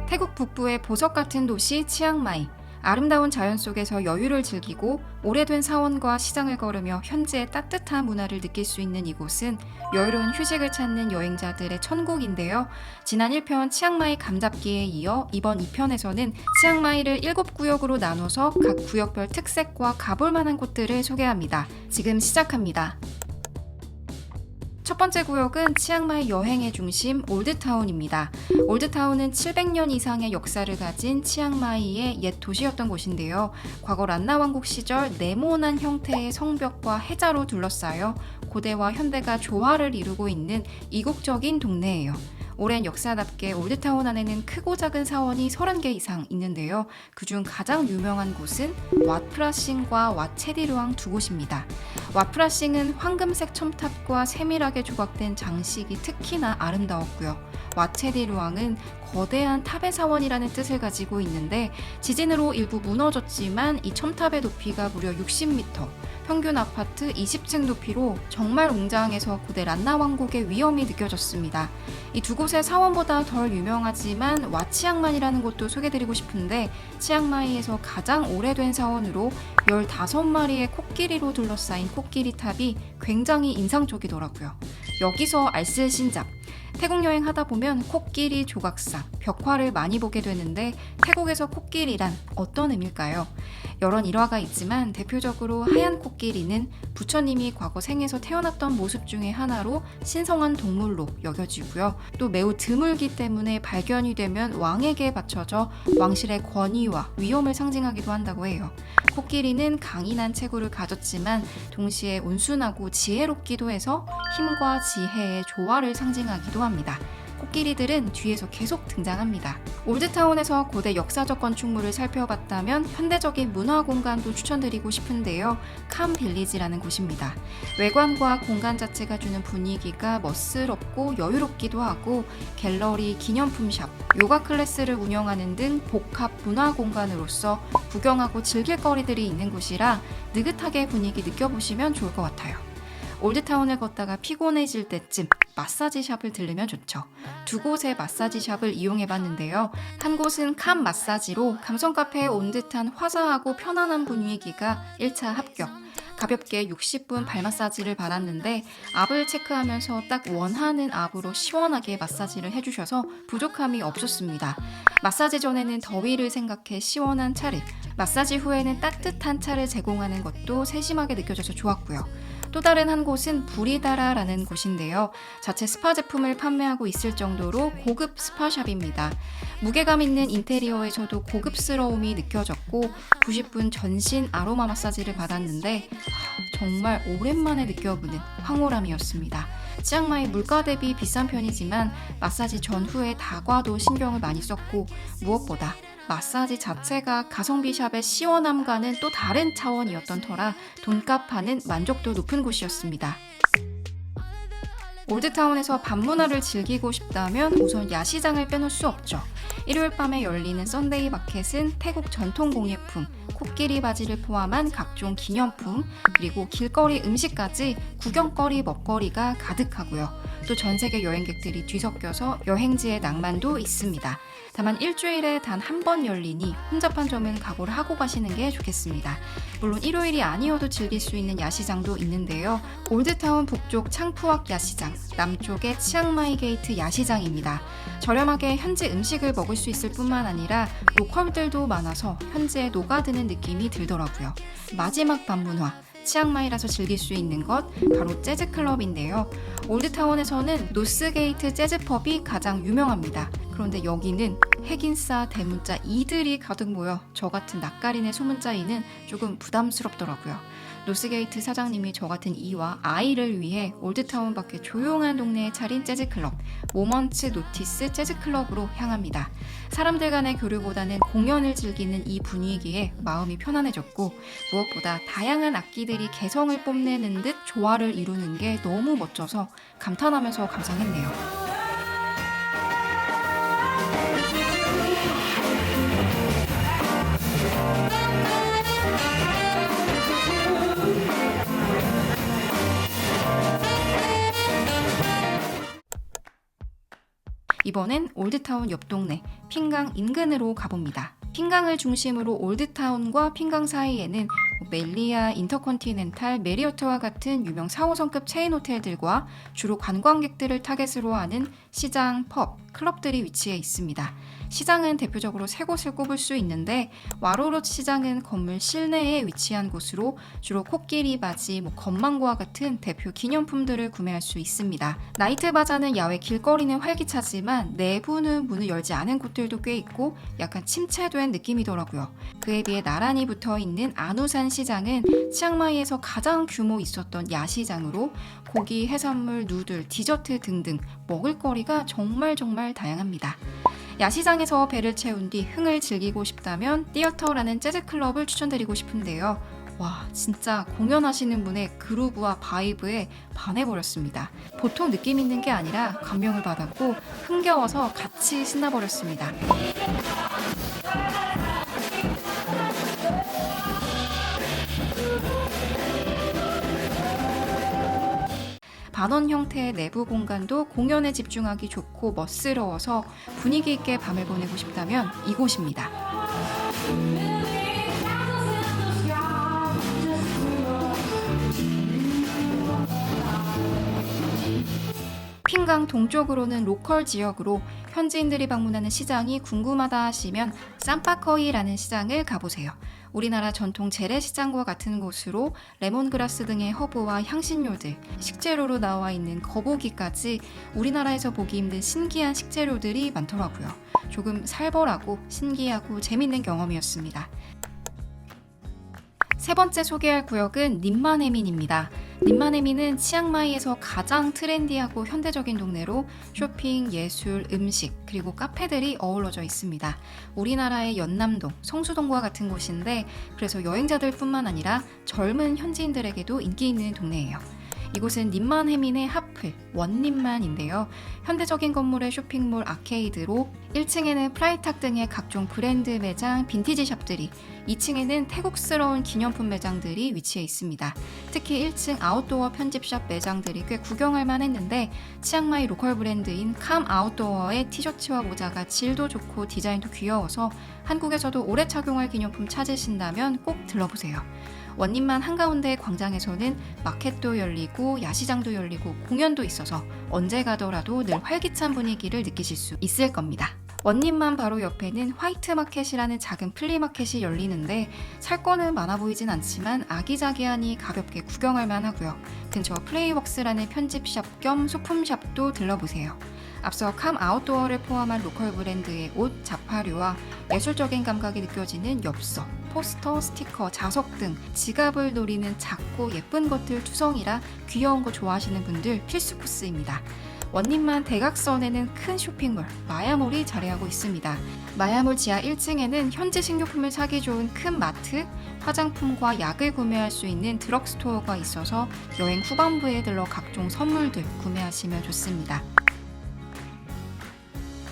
태국 북부의 보석 같은 도시 치앙마이. 아름다운 자연 속에서 여유를 즐기고 오래된 사원과 시장을 걸으며 현지의 따뜻한 문화를 느낄 수 있는 이곳은 여유로운 휴식을 찾는 여행자들의 천국인데요. 지난 1편 치앙마이 감잡기에 이어 이번 2편에서는 치앙마이를 7구역으로 나눠서 각 구역별 특색과 가볼 만한 곳들을 소개합니다. 지금 시작합니다. 첫 번째 구역은 치앙마이 여행의 중심 올드타운입니다. 올드타운은 700년 이상의 역사를 가진 치앙마이의 옛 도시였던 곳인데요. 과거 란나 왕국 시절 네모난 형태의 성벽과 해자로 둘러싸여 고대와 현대가 조화를 이루고 있는 이국적인 동네예요. 오랜 역사답게 올드타운 안에는 크고 작은 사원이 30개 이상 있는데요. 그중 가장 유명한 곳은 왓프라싱과 왓체디루앙 두 곳입니다. 왓프라싱은 황금색 첨탑과 세밀하게 조각된 장식이 특히나 아름다웠고요. 왓체디루앙은 거대한 탑의 사원이라는 뜻을 가지고 있는데 지진으로 일부 무너졌지만 이 첨탑의 높이가 무려 60m, 평균 아파트 20층 높이로 정말 웅장해서 고대 란나 왕국의 위엄이 느껴졌습니다. 이 두 곳의 사원보다 덜 유명하지만 와치앙만이라는 곳도 소개드리고 싶은데 치앙마이에서 가장 오래된 사원으로 15마리의 코끼리로 둘러싸인 코끼리 탑이 굉장히 인상적이더라고요. 여기서 알쓸신잡. 태국 여행 하다 보면 코끼리 조각상, 벽화를 많이 보게 되는데 태국에서 코끼리란 어떤 의미일까요? 여러 일화가 있지만 대표적으로 하얀 코끼리는 부처님이 과거 생에서 태어났던 모습 중에 하나로 신성한 동물로 여겨지고요. 또 매우 드물기 때문에 발견이 되면 왕에게 바쳐져 왕실의 권위와 위엄을 상징하기도 한다고 해요. 코끼리는 강인한 체구를 가졌지만 동시에 온순하고 지혜롭기도 해서 힘과 지혜의 조화를 상징하기도 합니다. 코끼리들은 뒤에서 계속 등장합니다. 올드타운에서 고대 역사적 건축물을 살펴봤다면 현대적인 문화 공간도 추천드리고 싶은데요. 캄 빌리지라는 곳입니다. 외관과 공간 자체가 주는 분위기가 멋스럽고 여유롭기도 하고 갤러리, 기념품샵, 요가 클래스를 운영하는 등 복합 문화 공간으로서 구경하고 즐길 거리들이 있는 곳이라 느긋하게 분위기 느껴보시면 좋을 것 같아요. 올드타운을 걷다가 피곤해질 때쯤 마사지 샵을 들르면 좋죠. 두 곳의 마사지 샵을 이용해봤는데요. 한 곳은 캄 마사지로 감성 카페에 온 듯한 화사하고 편안한 분위기가 1차 합격. 가볍게 60분 발 마사지를 받았는데 압을 체크하면서 딱 원하는 압으로 시원하게 마사지를 해주셔서 부족함이 없었습니다. 마사지 전에는 더위를 생각해 시원한 차를, 마사지 후에는 따뜻한 차를 제공하는 것도 세심하게 느껴져서 좋았고요. 또 다른 한 곳은 부리다라라는 곳인데요. 자체 스파 제품을 판매하고 있을 정도로 고급 스파샵입니다. 무게감 있는 인테리어에서도 고급스러움이 느껴졌고 90분 전신 아로마 마사지를 받았는데 정말 오랜만에 느껴보는 황홀함이었습니다. 치앙마이 물가 대비 비싼 편이지만 마사지 전후에 다과도 신경을 많이 썼고 무엇보다 마사지 자체가 가성비 샵의 시원함과는 또 다른 차원이었던 터라 돈값하는 만족도 높은 곳이었습니다. 올드타운에서 밤 문화를 즐기고 싶다면 우선 야시장을 빼놓을 수 없죠. 일요일 밤에 열리는 썬데이 마켓은 태국 전통 공예품, 코끼리 바지를 포함한 각종 기념품, 그리고 길거리 음식까지 구경거리, 먹거리가 가득하고요. 또 전 세계 여행객들이 뒤섞여서 여행지의 낭만도 있습니다. 다만 일주일에 단 한 번 열리니 혼잡한 점은 각오를 하고 가시는 게 좋겠습니다. 물론 일요일이 아니어도 즐길 수 있는 야시장도 있는데요. 올드타운 북쪽 창푸악 야시장, 남쪽의 치앙마이 게이트 야시장입니다. 저렴하게 현지 음식을 먹을 수 있을 뿐만 아니라 로컬들도 많아서 현지에 녹아드는 느낌이 들더라고요. 마지막 밤문화, 치앙마이라서 즐길 수 있는 것 바로 재즈클럽인데요. 올드타운에서는 노스게이트 재즈펍이 가장 유명합니다. 그런데 여기는 핵인싸 대문자 이들이 가득 모여 저 같은 낯가림의 소문자이는 조금 부담스럽더라고요. 노스게이트 사장님이 저 같은 이와 아이를 위해 올드타운 밖에 조용한 동네에 차린 재즈클럽 모먼츠 노티스 재즈클럽으로 향합니다. 사람들 간의 교류보다는 공연을 즐기는 이 분위기에 마음이 편안해졌고 무엇보다 다양한 악기들이 개성을 뽐내는 듯 조화를 이루는 게 너무 멋져서 감탄하면서 감상했네요. 이번엔 올드타운 옆 동네 핑강 인근으로 가봅니다. 핑강을 중심으로 올드타운과 핑강 사이에는 멜리아, 인터컨티넨탈, 메리어트와 같은 유명 4호선급 체인 호텔들과 주로 관광객들을 타겟으로 하는 시장, 펍, 클럽들이 위치해 있습니다. 시장은 대표적으로 세 곳을 꼽을 수 있는데 와로롯 시장은 건물 실내에 위치한 곳으로 주로 코끼리 바지, 건망고와 같은 대표 기념품들을 구매할 수 있습니다. 나이트 바자는 야외 길거리는 활기차지만 내부는 문을 열지 않은 곳들도 꽤 있고 약간 침체된 느낌이더라고요. 그에 비해 나란히 붙어있는 안우산 시장은 치앙마이에서 가장 규모 있었던 야시장으로 고기, 해산물, 누들, 디저트 등등 먹을거리가 정말 다양합니다. 야시장에서 배를 채운 뒤 흥을 즐기고 싶다면 띠어터라는 재즈 클럽을 추천드리고 싶은데요. 와, 진짜 공연하시는 분의 그루브와 바이브에 반해버렸습니다. 보통 느낌 있는 게 아니라 감명을 받았고 흥겨워서 같이 신나버렸습니다. 반원 형태의 내부 공간도 공연에 집중하기 좋고 멋스러워서 분위기 있게 밤을 보내고 싶다면 이곳입니다. 핑강 동쪽으로는 로컬 지역으로 현지인들이 방문하는 시장이 궁금하다 하시면 쌈바커이라는 시장을 가보세요. 우리나라 전통 재래시장과 같은 곳으로 레몬그라스 등의 허브와 향신료들, 식재료로 나와 있는 거북이까지 우리나라에서 보기 힘든 신기한 식재료들이 많더라고요. 조금 살벌하고 신기하고 재밌는 경험이었습니다. 세 번째 소개할 구역은 님만해민입니다. 님만해민은 치앙마이에서 가장 트렌디하고 현대적인 동네로 쇼핑, 예술, 음식, 그리고 카페들이 어우러져 있습니다. 우리나라의 연남동, 성수동과 같은 곳인데 그래서 여행자들 뿐만 아니라 젊은 현지인들에게도 인기 있는 동네예요. 이곳은 님만해민의 하플, 원님만인데요. 현대적인 건물의 쇼핑몰 아케이드로 1층에는 프라이탁 등의 각종 브랜드 매장, 빈티지 샵들이, 2층에는 태국스러운 기념품 매장들이 위치해 있습니다. 특히 1층 아웃도어 편집샵 매장들이 꽤 구경할 만했는데 치앙마이 로컬 브랜드인 캄 아웃도어의 티셔츠와 모자가 질도 좋고 디자인도 귀여워서 한국에서도 오래 착용할 기념품 찾으신다면 꼭 들러보세요. 원님만 한가운데 광장에서는 마켓도 열리고 야시장도 열리고 공연도 있어서 언제 가더라도 늘 활기찬 분위기를 느끼실 수 있을 겁니다. 원님만 바로 옆에는 화이트 마켓이라는 작은 플리마켓이 열리는데 살 거는 많아 보이진 않지만 아기자기하니 가볍게 구경할 만하고요. 근처 플레이웍스라는 편집샵 겸 소품샵도 들러보세요. 앞서 캄 아웃도어를 포함한 로컬 브랜드의 옷, 자파류와 예술적인 감각이 느껴지는 엽서, 포스터, 스티커, 자석 등 지갑을 노리는 작고 예쁜 것들 투성이라 귀여운 거 좋아하시는 분들 필수 코스입니다. 원님만 대각선에는 큰 쇼핑몰 마야몰이 자리하고 있습니다. 마야몰 지하 1층에는 현지 식료품을 사기 좋은 큰 마트, 화장품과 약을 구매할 수 있는 드럭스토어가 있어서 여행 후반부에 들러 각종 선물들 구매하시면 좋습니다.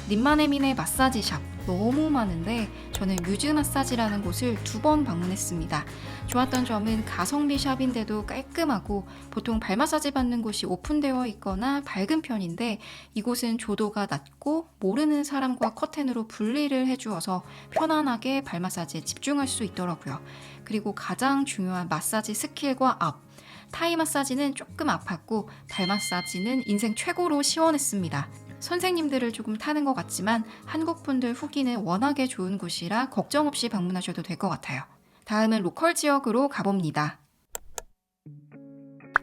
님만해민의 마사지샵 너무 많은데 저는 뮤즈 마사지라는 곳을 2번 방문했습니다. 좋았던 점은 가성비 샵인데도 깔끔하고 보통 발 마사지 받는 곳이 오픈되어 있거나 밝은 편인데 이곳은 조도가 낮고 모르는 사람과 커튼으로 분리를 해주어서 편안하게 발 마사지에 집중할 수 있더라고요. 그리고 가장 중요한 마사지 스킬과 앞, 타이 마사지는 조금 아팠고 발 마사지는 인생 최고로 시원했습니다. 선생님들을 조금 타는 것 같지만 한국분들 후기는 워낙에 좋은 곳이라 걱정 없이 방문하셔도 될 것 같아요. 다음은 로컬 지역으로 가봅니다.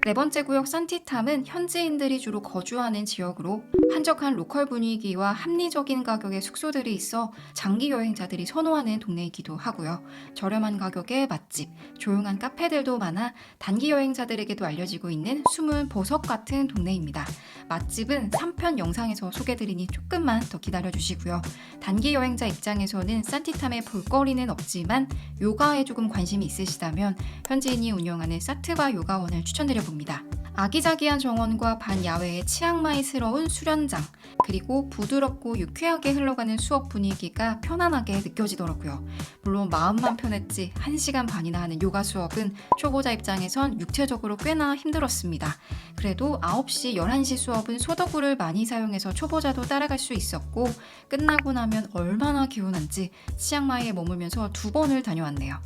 네 번째 구역 산티탐은 현지인들이 주로 거주하는 지역으로 한적한 로컬 분위기와 합리적인 가격의 숙소들이 있어 장기 여행자들이 선호하는 동네이기도 하고요. 저렴한 가격의 맛집, 조용한 카페들도 많아 단기 여행자들에게도 알려지고 있는 숨은 보석 같은 동네입니다. 맛집은 3편 영상에서 소개드리니 조금만 더 기다려주시고요. 단기 여행자 입장에서는 산티탐에 볼거리는 없지만 요가에 조금 관심이 있으시다면 현지인이 운영하는 사트바 요가원을 추천드려볼게요. 만나봅니다. 아기자기한 정원과 반야외의 치앙마이스러운 수련장, 그리고 부드럽고 유쾌하게 흘러가는 수업 분위기가 편안하게 느껴지더라고요. 물론 마음만 편했지 1시간 반이나 하는 요가 수업은 초보자 입장에선 육체적으로 꽤나 힘들었습니다. 그래도 9시, 11시 수업은 소도구를 많이 사용해서 초보자도 따라갈 수 있었고, 끝나고 나면 얼마나 개운한지 치앙마이에 머물면서 2번을 다녀왔네요.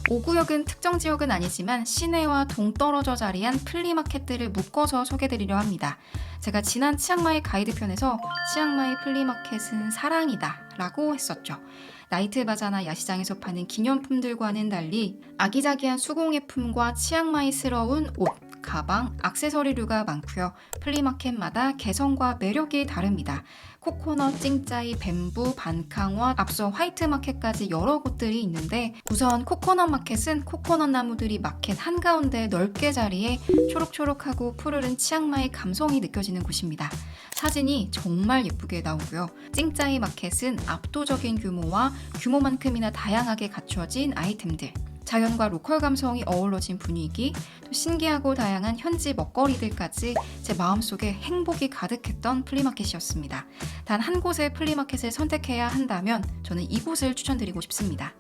5구역은 특정 지역은 아니지만 시내와 동떨어져 자리한 플리마켓들을 묶어서 소개드리려 합니다. 제가 지난 치앙마이 가이드편에서 치앙마이 플리마켓은 사랑이다 라고 했었죠. 나이트바자나 야시장에서 파는 기념품들과는 달리 아기자기한 수공예품과 치앙마이스러운 옷, 가방, 액세서리류가 많고요. 플리마켓마다 개성과 매력이 다릅니다. 코코넛, 찡짜이, 뱀부, 반캉화, 앞서 화이트마켓까지 여러 곳들이 있는데, 우선 코코넛 마켓은 코코넛 나무들이 마켓 한가운데 넓게 자리해 초록초록하고 푸르른 치앙마이 감성이 느껴지는 곳입니다. 사진이 정말 예쁘게 나오고요. 찡짜이 마켓은 압도적인 규모와 규모만큼이나 다양하게 갖춰진 아이템들, 자연과 로컬 감성이 어우러진 분위기, 또 신기하고 다양한 현지 먹거리들까지 제 마음속에 행복이 가득했던 플리마켓이었습니다. 단 한 곳의 플리마켓을 선택해야 한다면 저는 이곳을 추천드리고 싶습니다.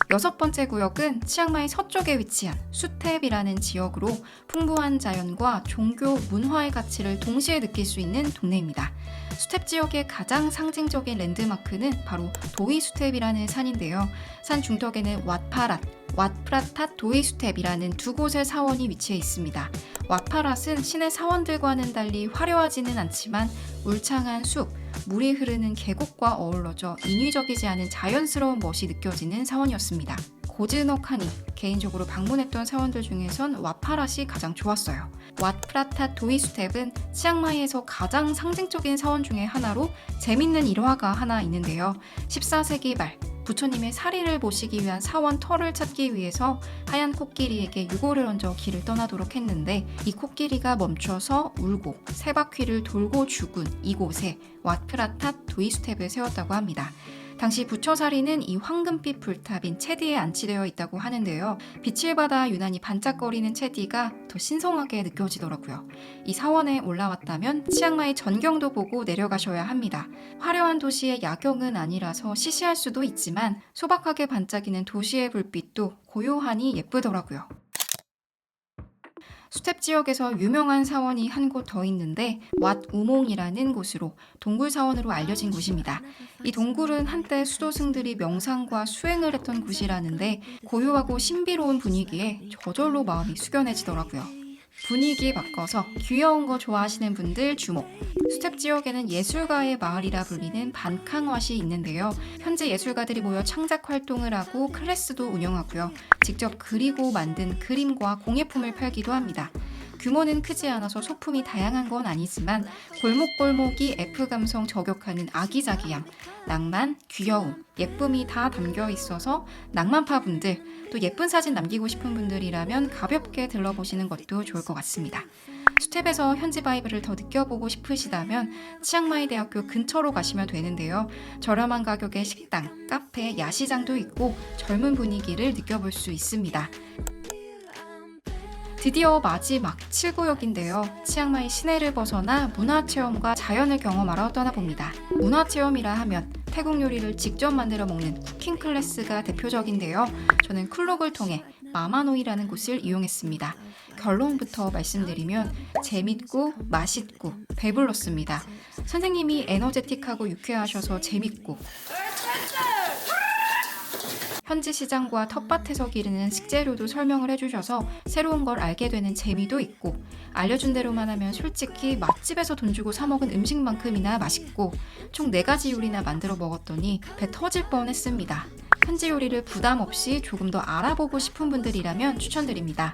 6번째 구역은 치앙마이 서쪽에 위치한 수탭이라는 지역으로 풍부한 자연과 종교, 문화의 가치를 동시에 느낄 수 있는 동네입니다. 수탭 지역의 가장 상징적인 랜드마크는 바로 도이수탭이라는 산인데요. 산 중턱에는 왓프라탓 도이수탭이라는 2곳의 사원이 위치해 있습니다. 왓파랏은 시내 사원들과는 달리 화려하지는 않지만 울창한 숲, 물이 흐르는 계곡과 어우러져 인위적이지 않은 자연스러운 멋이 느껴지는 사원이었습니다. 고즈넉하니 개인적으로 방문했던 사원들 중에선 왓파랏이 가장 좋았어요. 왓프라탓 도이수탭은 치앙마이에서 가장 상징적인 사원 중에 하나로 재밌는 일화가 하나 있는데요. 14세기 말 부처님의 사리를 모시기 위한 사원 터를 찾기 위해서 하얀 코끼리에게 유골을 얹어 길을 떠나도록 했는데, 이 코끼리가 멈춰서 울고 3바퀴를 돌고 죽은 이곳에 왓프라탓 도이수탭을 세웠다고 합니다. 당시 부처사리는 이 황금빛 불탑인 체디에 안치되어 있다고 하는데요. 빛을 받아 유난히 반짝거리는 체디가 더 신성하게 느껴지더라고요. 이 사원에 올라왔다면 치앙마이 전경도 보고 내려가셔야 합니다. 화려한 도시의 야경은 아니라서 시시할 수도 있지만 소박하게 반짝이는 도시의 불빛도 고요하니 예쁘더라고요. 수탭 지역에서 유명한 사원이 한 곳 더 있는데 왓 우몽이라는 곳으로 동굴 사원으로 알려진 곳입니다. 이 동굴은 한때 수도승들이 명상과 수행을 했던 곳이라는데 고요하고 신비로운 분위기에 저절로 마음이 숙연해지더라고요. 분위기 바꿔서 귀여운 거 좋아하시는 분들 주목! 수탭 지역에는 예술가의 마을이라 불리는 반캉왓이 있는데요. 현지 예술가들이 모여 창작 활동을 하고 클래스도 운영하고요. 직접 그리고 만든 그림과 공예품을 팔기도 합니다. 규모는 크지 않아서 소품이 다양한 건 아니지만 골목골목이 F 감성 저격하는 아기자기함, 낭만, 귀여움, 예쁨이 다 담겨 있어서 낭만파 분들, 또 예쁜 사진 남기고 싶은 분들이라면 가볍게 들러보시는 것도 좋을 것 같습니다. 수탭에서 현지 바이브를 더 느껴보고 싶으시다면 치앙마이 대학교 근처로 가시면 되는데요. 저렴한 가격의 식당, 카페, 야시장도 있고 젊은 분위기를 느껴볼 수 있습니다. 드디어 마지막 7구역인데요. 치앙마이 시내를 벗어나 문화체험과 자연을 경험하러 떠나봅니다. 문화체험이라 하면 태국 요리를 직접 만들어 먹는 쿠킹 클래스가 대표적인데요. 저는 클룩을 통해 마마노이라는 곳을 이용했습니다. 결론부터 말씀드리면 재밌고 맛있고 배불렀습니다. 선생님이 에너제틱하고 유쾌하셔서 재밌고, 현지 시장과 텃밭에서 기르는 식재료도 설명을 해주셔서 새로운 걸 알게 되는 재미도 있고, 알려준 대로만 하면 솔직히 맛집에서 돈 주고 사 먹은 음식만큼이나 맛있고, 총 4가지 요리나 만들어 먹었더니 배 터질 뻔했습니다. 현지 요리를 부담 없이 조금 더 알아보고 싶은 분들이라면 추천드립니다.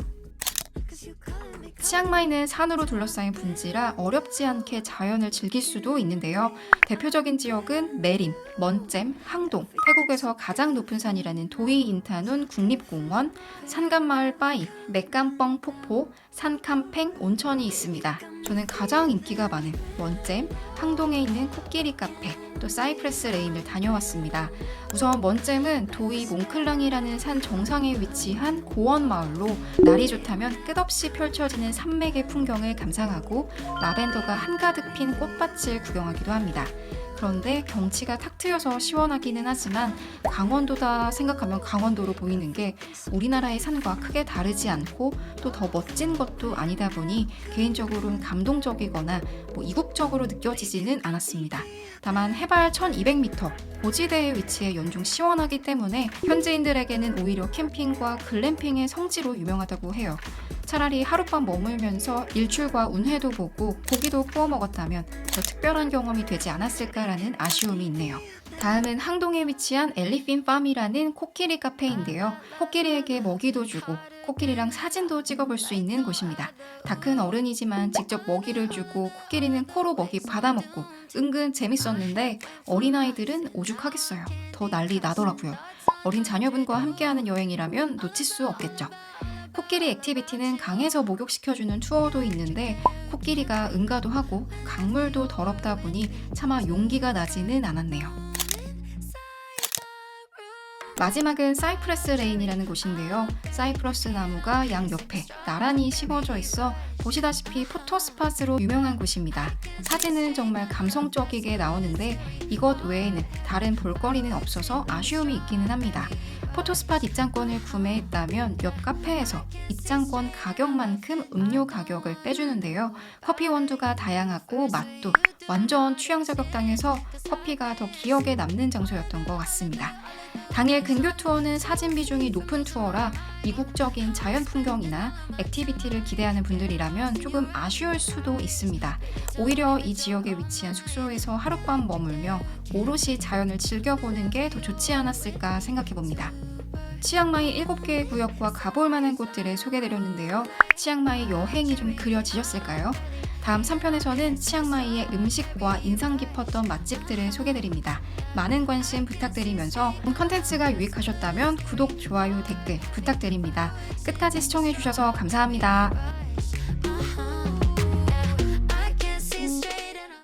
치앙마이는 산으로 둘러싸인 분지라 어렵지 않게 자연을 즐길 수도 있는데요. 대표적인 지역은 메림, 먼잼, 항동, 태국에서 가장 높은 산이라는 도이인타눈 국립공원, 산간마을 빠이, 맥감뻥 폭포, 산캄팽 온천이 있습니다. 저는 가장 인기가 많은 먼잼, 항동에 있는 코끼리 카페, 또 사이프러스 레인을 다녀왔습니다. 우선 먼쯤은 도이 몽클랑이라는 산 정상에 위치한 고원 마을로 날이 좋다면 끝없이 펼쳐지는 산맥의 풍경을 감상하고 라벤더가 한가득 핀 꽃밭을 구경하기도 합니다. 그런데 경치가 탁 트여서 시원하기는 하지만 강원도다 생각하면 강원도로 보이는 게 우리나라의 산과 크게 다르지 않고 또 더 멋진 것도 아니다 보니 개인적으로는 감동적이거나 이국적으로 느껴지지는 않았습니다. 다만 해발 1200m 고지대에 위치해 연중 시원하기 때문에 현지인들에게는 오히려 캠핑과 글램핑의 성지로 유명하다고 해요. 차라리 하룻밤 머물면서 일출과 운해도 보고 고기도 구워 먹었다면 더 특별한 경험이 되지 않았을까라는 아쉬움이 있네요. 다음은 항동에 위치한 엘리핀 팜이라는 코끼리 카페인데요. 코끼리에게 먹이도 주고 코끼리랑 사진도 찍어볼 수 있는 곳입니다. 다 큰 어른이지만 직접 먹이를 주고 코끼리는 코로 먹이 받아먹고 은근 재밌었는데 어린아이들은 오죽하겠어요. 더 난리 나더라고요. 어린 자녀분과 함께하는 여행이라면 놓칠 수 없겠죠. 코끼리 액티비티는 강에서 목욕시켜주는 투어도 있는데 코끼리가 응가도 하고 강물도 더럽다 보니 차마 용기가 나지는 않았네요. 마지막은 사이프러스 레인이라는 곳인데요. 사이프러스 나무가 양 옆에 나란히 심어져 있어 보시다시피 포토스팟으로 유명한 곳입니다. 사진은 정말 감성적이게 나오는데 이것 외에는 다른 볼거리는 없어서 아쉬움이 있기는 합니다. 포토스팟 입장권을 구매했다면 옆 카페에서 입장권 가격만큼 음료 가격을 빼주는데요. 커피 원두가 다양하고 맛도 완전 취향 저격당해서 커피가 더 기억에 남는 장소였던 것 같습니다. 당일 근교 투어는 사진 비중이 높은 투어라 이국적인 자연 풍경이나 액티비티를 기대하는 분들이라면 조금 아쉬울 수도 있습니다. 오히려 이 지역에 위치한 숙소에서 하룻밤 머물며 오롯이 자연을 즐겨보는 게 더 좋지 않았을까 생각해봅니다. 치앙마이 7개의 구역과 가볼 만한 곳들을 소개드렸는데요. 치앙마이 여행이 좀 그려지셨을까요? 다음 3편에서는 치앙마이의 음식과 인상 깊었던 맛집들을 소개드립니다. 많은 관심 부탁드리면서 컨텐츠가 유익하셨다면 구독, 좋아요, 댓글 부탁드립니다. 끝까지 시청해주셔서 감사합니다.